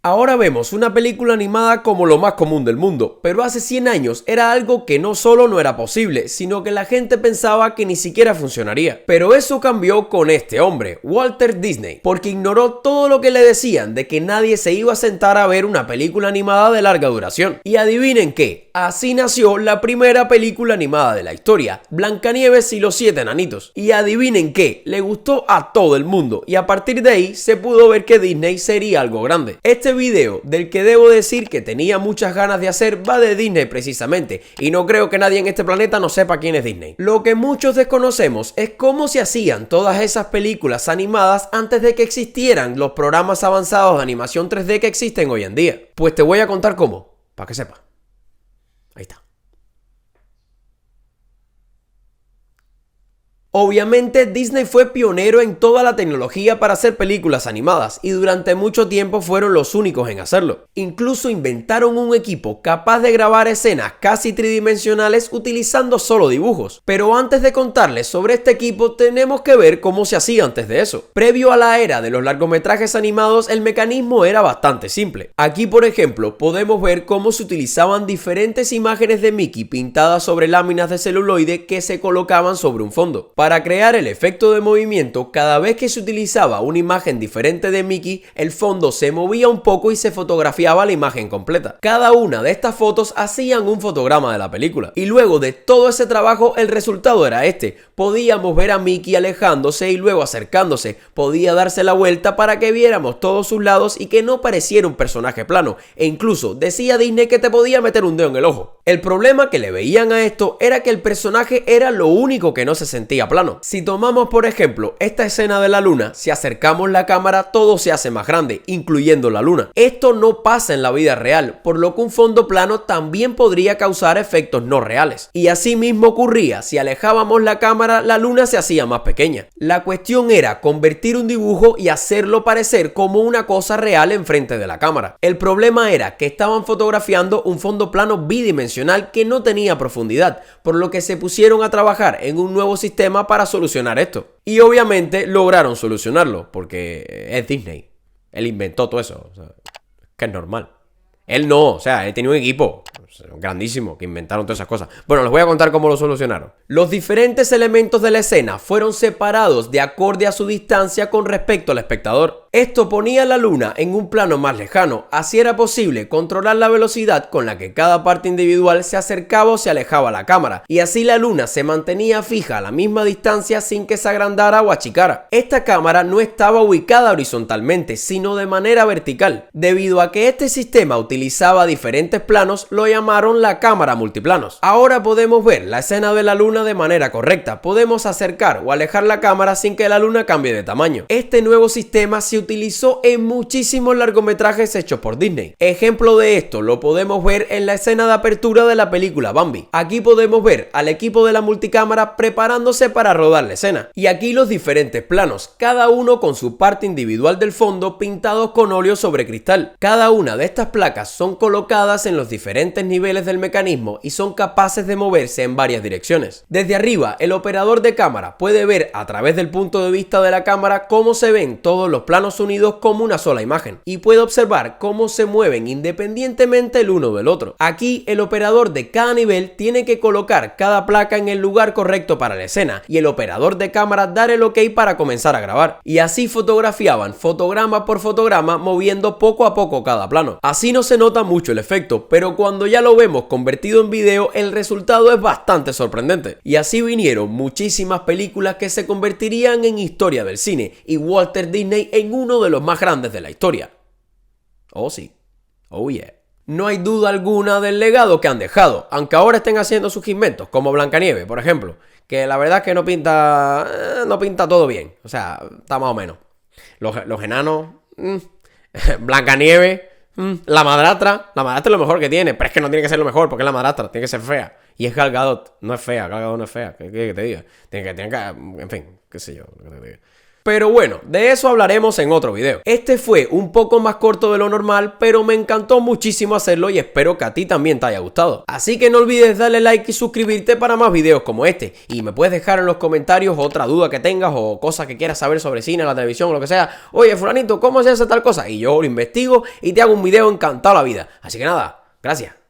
Ahora vemos una película animada como lo más común del mundo, pero hace 100 años era algo que no solo no era posible, sino que la gente pensaba que ni siquiera funcionaría. Pero eso cambió con este hombre, Walter Disney, porque ignoró todo lo que le decían de que nadie se iba a sentar a ver una película animada de larga duración. Y adivinen qué, así nació la primera película animada de la historia, Blancanieves y los 7 enanitos. Y adivinen qué, le gustó a todo el mundo y a partir de ahí se pudo ver que Disney sería algo grande. Este video, del que debo decir que tenía muchas ganas de hacer, va de Disney precisamente, y no creo que nadie en este planeta no sepa quién es Disney. Lo que muchos desconocemos es cómo se hacían todas esas películas animadas antes de que existieran los programas avanzados de animación 3D que existen hoy en día. Pues te voy a contar cómo, para que sepas. Ahí está. Obviamente Disney fue pionero en toda la tecnología para hacer películas animadas y durante mucho tiempo fueron los únicos en hacerlo. Incluso inventaron un equipo capaz de grabar escenas casi tridimensionales utilizando solo dibujos. Pero antes de contarles sobre este equipo tenemos que ver cómo se hacía antes de eso. Previo a la era de los largometrajes animados el mecanismo era bastante simple. Aquí por ejemplo podemos ver cómo se utilizaban diferentes imágenes de Mickey pintadas sobre láminas de celuloide que se colocaban sobre un fondo. Para crear el efecto de movimiento, cada vez que se utilizaba una imagen diferente de Mickey, el fondo se movía un poco y se fotografiaba la imagen completa. Cada una de estas fotos hacían un fotograma de la película. Y luego de todo ese trabajo, el resultado era este. Podíamos ver a Mickey alejándose y luego acercándose. Podía darse la vuelta para que viéramos todos sus lados y que no pareciera un personaje plano. E incluso decía Disney que te podía meter un dedo en el ojo. El problema que le veían a esto era que el personaje era lo único que no se sentía plano. Si tomamos por ejemplo esta escena de la luna, si acercamos la cámara todo se hace más grande, incluyendo la luna. Esto no pasa en la vida real, por lo que un fondo plano también podría causar efectos no reales. Y así mismo ocurría, si alejábamos la cámara la luna se hacía más pequeña. La cuestión era convertir un dibujo y hacerlo parecer como una cosa real enfrente de la cámara. El problema era que estaban fotografiando un fondo plano bidimensional que no tenía profundidad, por lo que se pusieron a trabajar en un nuevo sistema para solucionar esto. Y obviamente lograron solucionarlo, porque es Disney. Él inventó todo eso, o sea, que es normal. Él no, o sea, él tenía un equipo grandísimo que inventaron todas esas cosas. Bueno, les voy a contar cómo lo solucionaron. Los diferentes elementos de la escena fueron separados de acorde a su distancia con respecto al espectador. Esto ponía a la luna en un plano más lejano, así era posible controlar la velocidad con la que cada parte individual se acercaba o se alejaba a la cámara, y así la luna se mantenía fija a la misma distancia sin que se agrandara o achicara. Esta cámara no estaba ubicada horizontalmente, sino de manera vertical. Debido a que este sistema utilizaba diferentes planos, lo llamaron la cámara multiplanos. Ahora podemos ver la escena de la luna de manera correcta, podemos acercar o alejar la cámara sin que la luna cambie de tamaño. Este nuevo sistema se utilizó en muchísimos largometrajes hechos por Disney. Ejemplo de esto lo podemos ver en la escena de apertura de la película Bambi. Aquí podemos ver al equipo de la multicámara preparándose para rodar la escena. Y aquí los diferentes planos, cada uno con su parte individual del fondo pintados con óleo sobre cristal. Cada una de estas placas son colocadas en los diferentes niveles del mecanismo y son capaces de moverse en varias direcciones. Desde arriba, el operador de cámara puede ver a través del punto de vista de la cámara cómo se ven todos los planos unidos como una sola imagen y puede observar cómo se mueven independientemente el uno del otro. Aquí el operador de cada nivel tiene que colocar cada placa en el lugar correcto para la escena y el operador de cámara dar el ok para comenzar a grabar. Y así fotografiaban fotograma por fotograma moviendo poco a poco cada plano. Así no se nota mucho el efecto, pero cuando ya lo vemos convertido en video el resultado es bastante sorprendente. Y así vinieron muchísimas películas que se convertirían en historia del cine y Walter Disney en uno de los más grandes de la historia. Oh sí, oh yeah. No hay duda alguna del legado que han dejado, aunque ahora estén haciendo sus inventos, como Blancanieves, por ejemplo, que la verdad es que no pinta todo bien, o sea, está más o menos. Los enanos, Blancanieves, la madrastra es lo mejor que tiene, pero es que no tiene que ser lo mejor porque es la madrastra, tiene que ser fea. Y es Gal Gadot, no es fea, Gal Gadot no es fea, ¿qué te diga? Tiene que, en fin, qué sé yo, lo que te diga. Pero bueno, de eso hablaremos en otro video. Este fue un poco más corto de lo normal, pero me encantó muchísimo hacerlo y espero que a ti también te haya gustado. Así que no olvides darle like y suscribirte para más videos como este. Y me puedes dejar en los comentarios otra duda que tengas o cosas que quieras saber sobre cine, la televisión o lo que sea. Oye, fulanito, ¿cómo se hace tal cosa? Y yo lo investigo y te hago un video encantado la vida. Así que nada, gracias.